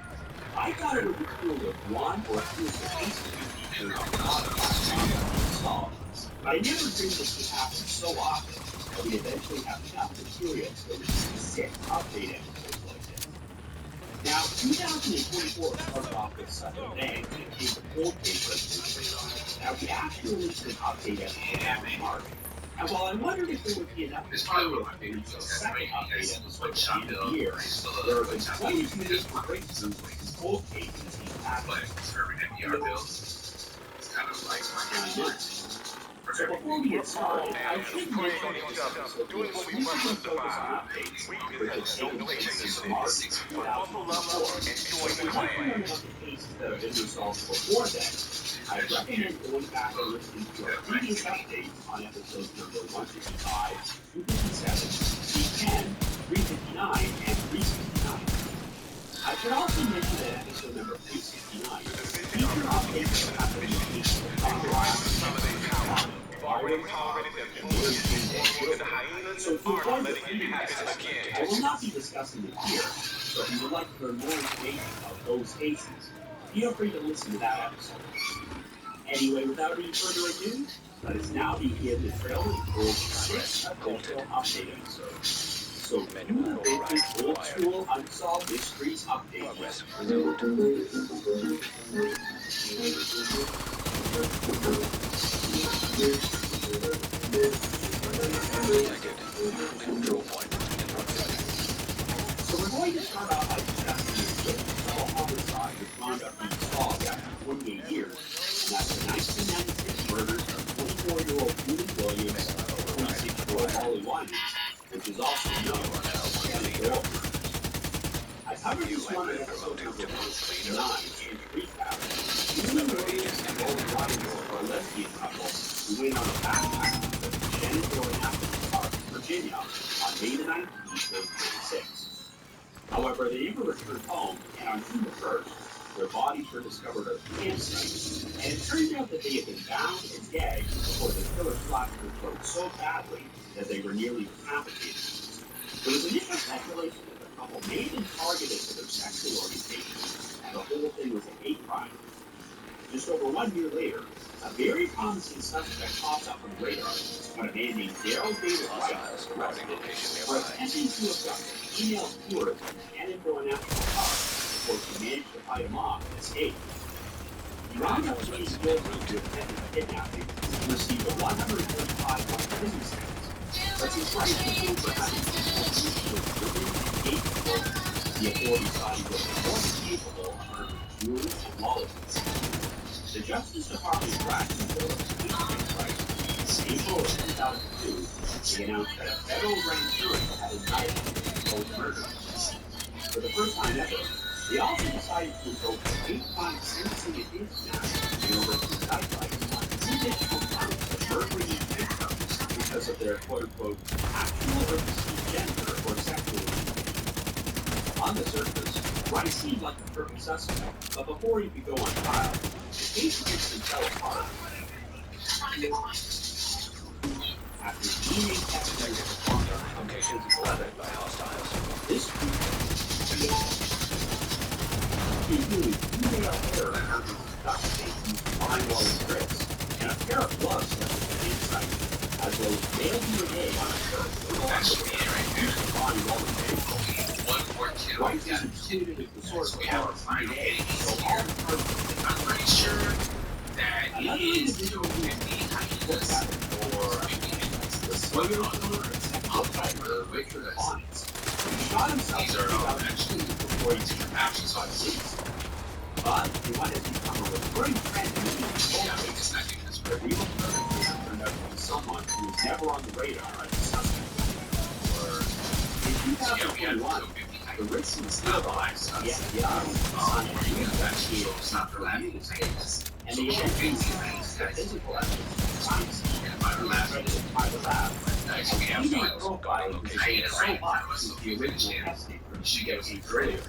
I thought it would be cool if one or two of the cases featured on the podcast would be solved. But I never dreamed this would happen so often that we eventually have enough material to release 6 update episodes like this. Now, 2024 started off with such a bang when it came to cold case resolution. Now, we actually released an update episode in March. And while I wondered if there would be enough material to release a second update episode at the end of the year, there have been quite a few major breakthroughs in cold cases these past So before we get started, I should mention that this episode will exclusively focus on updates which have taken place since March 2024. If you'd like to learn about the cases that have been resolved before then, I recommend going back and listening to our previous updates on episodes number 155, 257, 310, 359, and 369. I should also mention that episode number 369 featured updates that happened in the case of so if you're going to I will not be discussing it here, so if you would like to learn more information about those cases, feel free to listen to that episode. Anyway, without any further ado, let us now begin the trailer for 6 official update episodes. So, new vintage old school unsolved mysteries update. So we're going to start off by discussing the double homicide that wound up being solved after 28 years, and that's the 1996 murders of 24-year-old Julie Williams and 26-year-old Holly Wyman, which is also known as Shannon Doyle. I covered this one in episode number 9 in recap. Julie Williams and Holly Wyman were a lesbian couple who went on a backpack trip to Shannon Doyle National Park, Virginia, on May the 19th, 1996. However, they never returned home, and on June the 1st, their bodies were discovered at a campsite, and it turned out that they had been bound and gagged before the killer slashed their throats so badly that they were nearly decapitated. There was initial speculation that the couple may have been targeted for their sexual orientation, and the whole thing was a hate crime. Just over 1 year later, a very promising suspect pops up on the radar when a man named Daryl David White was arrested for attempting to abduct a female tourist in Shenandoah National Park before she managed to fight him off and escape. He wound up being guilty of attempted kidnapping and received a 135-month prison sentence, but since White was known for having the authorities thought he was more than capable of murdering jewelry and lawlessness. The Justice Department dragged him to the right. In April of 2002, they announced that a federal grand jury had indicted him for both murders. For the first time ever, they also decided to invoke the 8-time sentencing enhancement in order to indict White on 2 additional counts of murdering each victim because of their quote-unquote actual or perceived gender or sexual orientation. On the surface, White seemed like the perfect suspect, but before he could go on trial, the case against him fell apart. After DNA testing was performed on physical evidence by hostiles, this group included female hair under duct tape used to bind while in grips, and a pair of gloves that were inside, as well as male DNA on a shirt used to bind while in ankle. White is included as the source of our DNA, so all the parts of it. I'm pretty sure that another individual who is being looked at for the serial killer and sexual predator Richard Bonnet. shot himself These are actually different actions on police. But what has become a recurring trend in yeah, I think that's the real perpetrator turned out to be someone who was never on the radar as a suspect. In 2021, the risk was stabilized the FBI on a new investigative case, and they eventually seized the physical evidence of crimes by the lab. A DNA profile was made so much since the original testing from 2 decades earlier.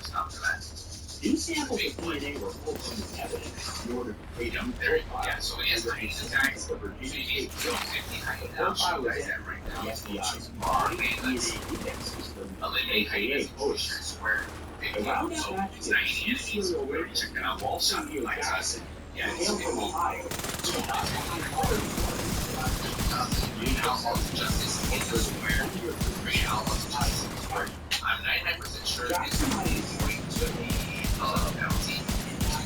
New samples of DNA were pulled from this evidence in order to create a new profile. so it is Under insistence of Virginia State Police, the profile was entered into the FBI's DNA index system, aka POST. The roundup matched a two serial rapist named Walter Leo Jackson, hailed from Ohio, who had not behind bars I'm 99% sure Jackson might have pointed to penalty.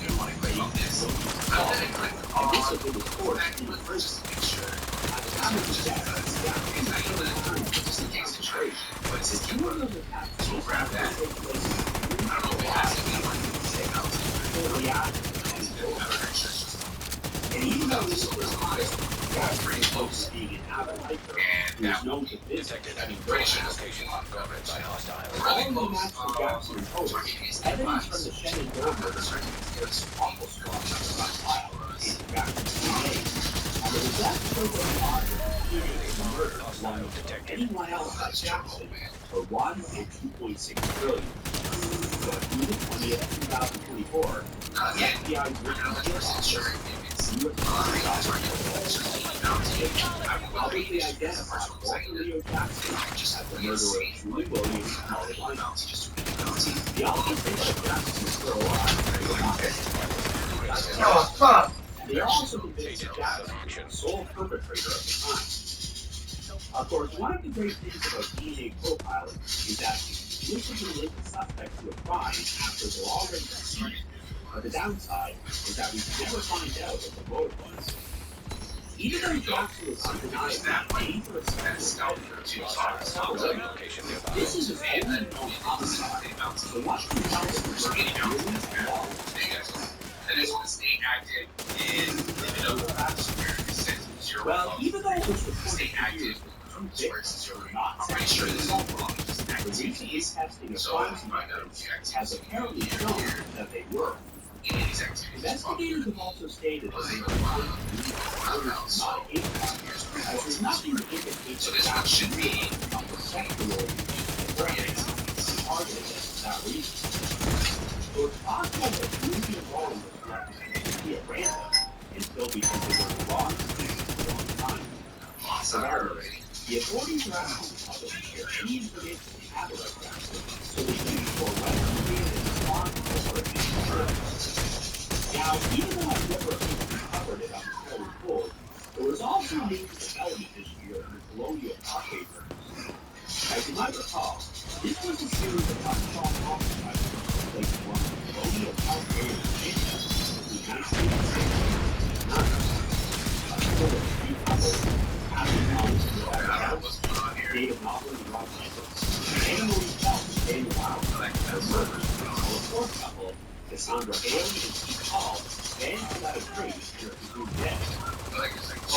You don't want to click on this. I'm going to click on this was the court in the just to make sure. At the time of his death, Jackson was still in the Just in case it's true. But it's The killer of the past so grab that. I don't know if it has anyone to say penalty. And even though this was honest, that's pretty close to being an avid hiker who is known to visit heavy British location uncovered by hostiles. all of the match for Jackson and Post, evidence from the Shenandoah murder was awful strong in Jackson's DNA. And the death of the father of murder along with anyone else but Jackson for $1 and $2.6 billion. So on June 20th, 2024, the FBI's written publicly identified Walter Leo Jackson as the murderer of Julie Williams and Molly Lynch. The allegation that Jackson was still alive. Oh, fuck! And they are also convinced that Jackson was the sole perpetrator of the crime. Of course, one of the great things about DNA profiling is that you exclusively link the suspect to a crime after they're already deceased. But the downside is that we can never find out what the motive was. Even though Jackson was undeniably dangerous this is his only known homicide. So what can tell us the really long? That is when the state acted in the middle of Well, even though it was the reported state acted not I'm pretty sure this is the recent testing of crimes has apparently shown that they were. Investigators have also stated that they are not impact, as there's nothing to indicate so that this one should be the sexual brand targeted for that reason. So it's possible that Ruby and Rowan was represented to be at random and still because they were the wrong thing at the wrong time. Regardless, the authorities are asking the public to share any information they have about Jackson so they can explore whether he is responsible for any murders. Now, even though I've never officially covered it on the show in full, there was also a major development this year in the colonial property murders. As you might recall, this was a series of unsolved homicides that took place in one of the colonial property in Virginia between 1986 and 1989. A total of 3 couples, Ashley Thomas and Rebecca House, David Knopfler and Rob Nichols, and Animal himself, Daniel Wow, were murdered, while a fourth couple, Cassandra Haley and Steve Hall, vanished without a trace and are presumed dead.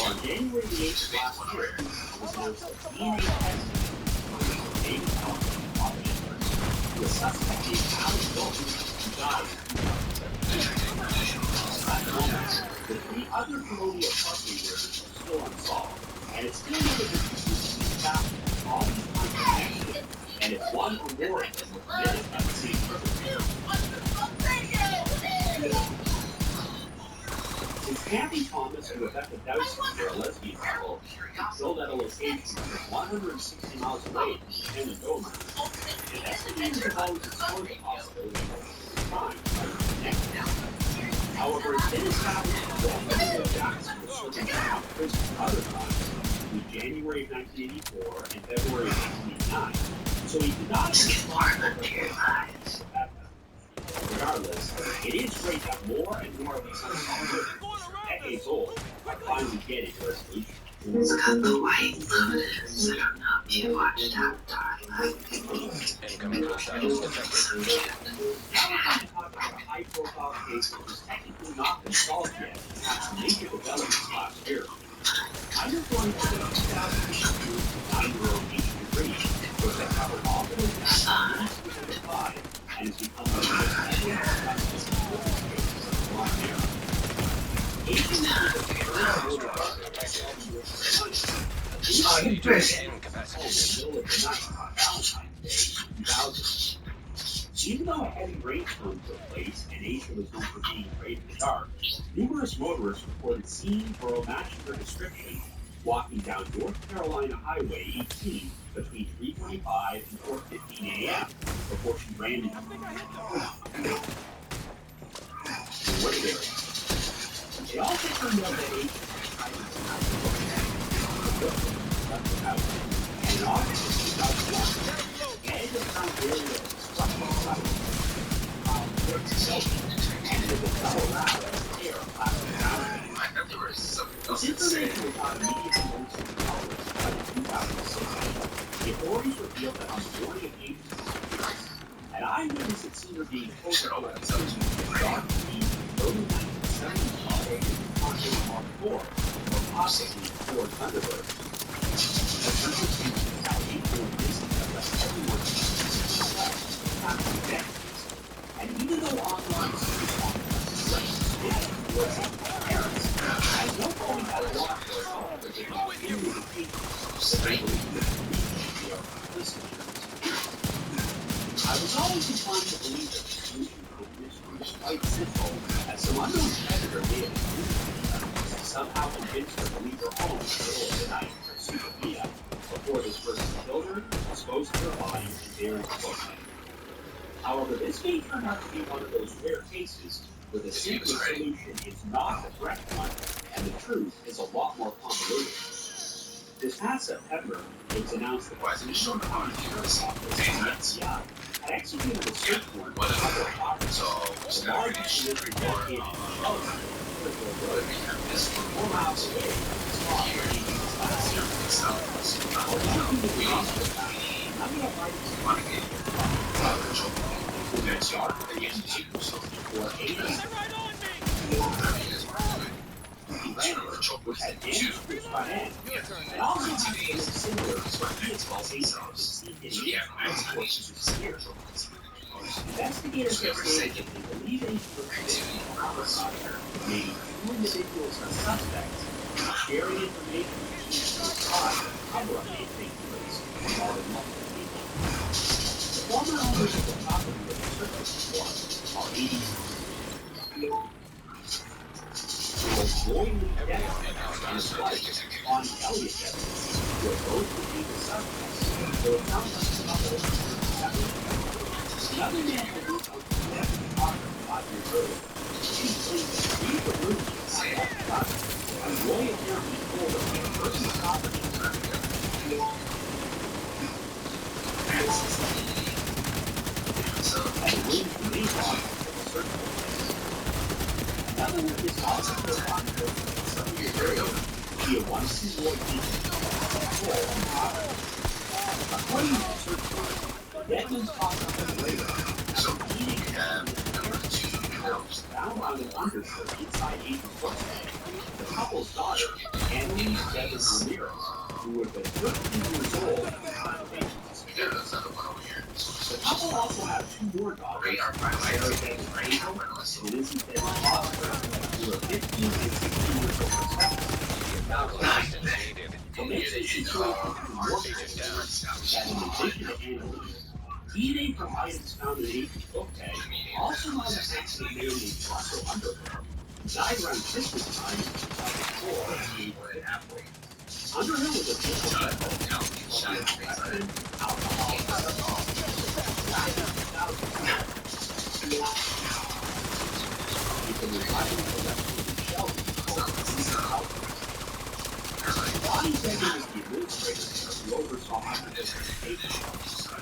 On January the 8th last year, it was announced that DNA testing from David Knopfler and Rob Nichols to a suspect named Alan Dalton who died in 2007. At the moment, the 3 other colonial property murders are still unsolved, and it's still never been conclusively established all these crimes are connected, and if one or more of them were committed by the same perpetrator. Since Kathy Thomas and Rebecca Dowson were a lesbian couple killed at a location just 160 miles away from Shenandoah, investigators have always explored the possibility of the crime might be connected. However, it's been established that Walter Leo Jackson was serving time in prison for other crimes between January of 1984 and February of 1989, so he did not get responsible for the crimes at that time. Regardless, it is great that more and more of these unsolved murders, decades old, are finally getting resolution. It's got the White Lotus. I don't know if you watched Avatar last week. Incoming missiles detected. So cute. Now we're going to talk about a high-profile case which has technically not been solved yet and had some major developments last year. I'm referring to the 2002 9-year-old Asian Green, which has covered all the attacks on Ministry No. 5 and has become one of the most heavily discussed and important cases of the modern era. Asian was the first world government by 7 years ago. Incapacitated. In the middle of the night on Valentine's Day in 2000. Even though a heavy rainstorm took place and Asia was known for being afraid of the dark, numerous motorists reported seeing or matching her description walking down North Carolina Highway 18 between 3:25 and 4:15 a.m. before she ran into the wood area. They also turned out that Asia had tried to left the house, and in August of 2001, Ed found area of destructive sight. And with a fellow loud air clapping down. This information was not immediately released to the public by 2006. The authorities revealed that on the morning of Asia's disappearance, an eyewitness had seen her being photographed with dark green, early 1970s model Pontiac Mark IV, or possibly Ford Thunderbird. The circumstances of how Asia was missing have left everyone after decades. And even though online search was parents, I know going out a lot for herself, but they don't hear the I was always inclined to believe that the solution to the mystery was quite simple, as some unknown predator may have been somehow convinced her to leave her home in the middle of the night in pursuit of Mia, before this person killed her, disposed of her body, and buried her body. However, this may turn out to be one of those rare cases where the simple solution is not the correct one, and the truth is a lot more convoluted. This past September, it was announced that the National County Sheriff's Office, the FBI, had executed a search warrant for other properties, the largest in the dedicated intelligence road, 4 miles away from the spot where he was last seen. Although he was not the fact, none of the lights which had damaged his front end, and also had a similar Investigators have stated that they believe Asia was committed to homicide, meaning 2 individuals are suspects, sharing information with the cause to cover up a fake place involving multiple people. The former owners of the property that the search was for are 80s. Roy Lee Devlin and his wife, on Elliott Devlin, who are both to be the suspects, though it sounds like the couple is separate. Another man had moved on to the property 5 years earlier. He claimed that he was moved to that property, and Roy apparently told him that the person's property was and the room to leave on the search place. Another witness also heard on the some years earlier, he had once seen Roy taking control on the property. According to the search warrant, Devlin's popped up on the radar. So he found on an undershirt inside Asia's workshop. The couple's daughter, Annie Devlin Ramirez, who would have been 13 years old at the time of Asia's disappearance. The couple also have 2 more daughters, Sarah Devlin Angel and Lizzie Devlin Foster, who are 15 and 16 years old respectively. What makes this situation even more fascinating is that in addition to Annalise, DNA from items found in Asia's book bag also might have actually marinated Russell Underhill, who died around Christmas time in 2004 at the age of 50. Underhill was a typical veteran, alcohol, died in 2012. He's been retired from the Shelby Bonnie Devlin is the administrator who oversaw Underhill's education.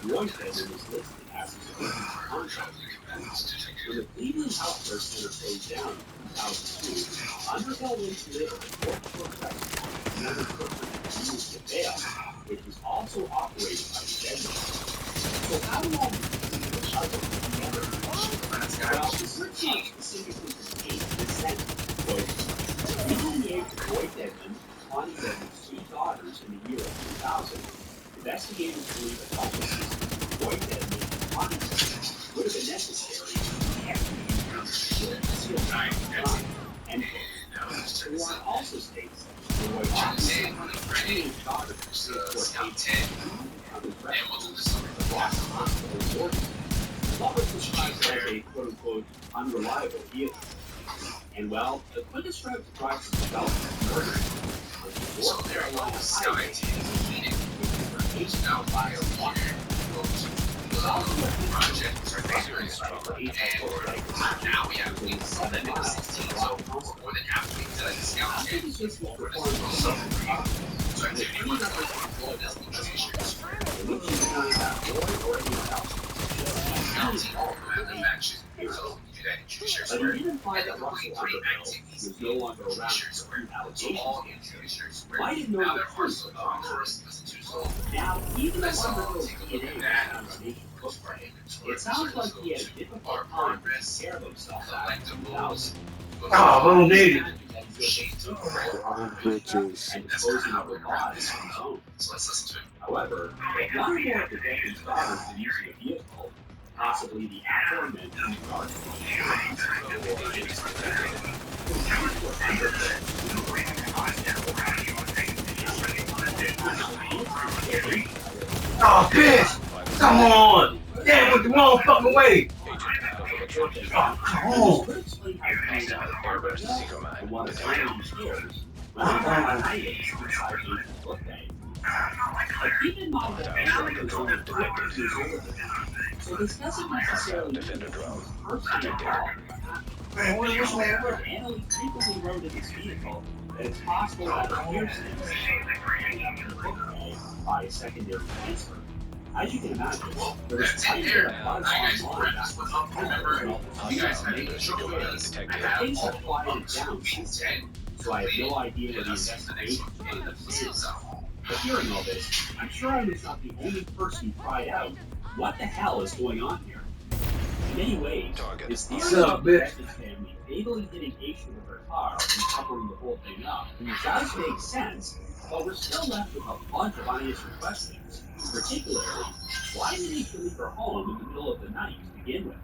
Roy Devlin was listed as his business contract. When the Cleveland Health Care Center closed down in 2002, Underhill went to live in North Shore, Texas, with another 13 2 daughters in the year of 2000, investigators believe a couple seasons avoid detonating the concept would have been necessary to conceal crime. End quote. The warrant also states that the Roy officer teenage daughter report what was described as a quote-unquote unreliable vehicle. And well, the quickest route to drive from development to murder So there was Sky-T now by a water project and now we have been 7 and 16, so more than halfway to the scout team for this summer. So I think you want to go to the traditions. Matches. So you do that in Judiciary Square. And then we're going 319 was no longer around Judiciary Square. So all in Judiciary Square. Why didn't know Now the they're truth first about first listen to so now, even let's though all take a look at that. it sounds like he had a difficult time to care of himself back in 2000. Oh, little needed. Bitches. And disposing of the bodies on his own. So let's listen to him. However, one more of the victim's daughters were using a vehicle, possibly the aforementioned guard. Oh, bitch! Come on! Damn, with the motherfucking way! Oh, come on! Keep in mind that Barry was only 50 years old. So this doesn't necessarily mean that he was personally involved. Annalie frequently wrote in his vehicle that it's possible that Pearson by a secondary transfer. As you can imagine, there was quite a bit of buzz online Remember, you guys had a show with us. things have quieted down since then, so I have no idea where the investigation is. But hearing all this, I'm sure I was not the only person who cried out, what the hell is going on here? In many ways, this theory of the Beckett family fatally hitting Aisha with her car and covering the whole thing up does make sense, but we're still left with a bunch of unanswered questions. Particularly, why did Aisha leave her home in the middle of the night to begin with?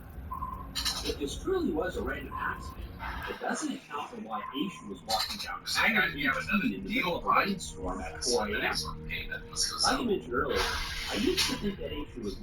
If this truly was a random accident, it doesn't account for why Aisha was walking down Highway 18 in the middle of a rainstorm at 4 a.m. Like I mentioned earlier, I used to think that Aisha was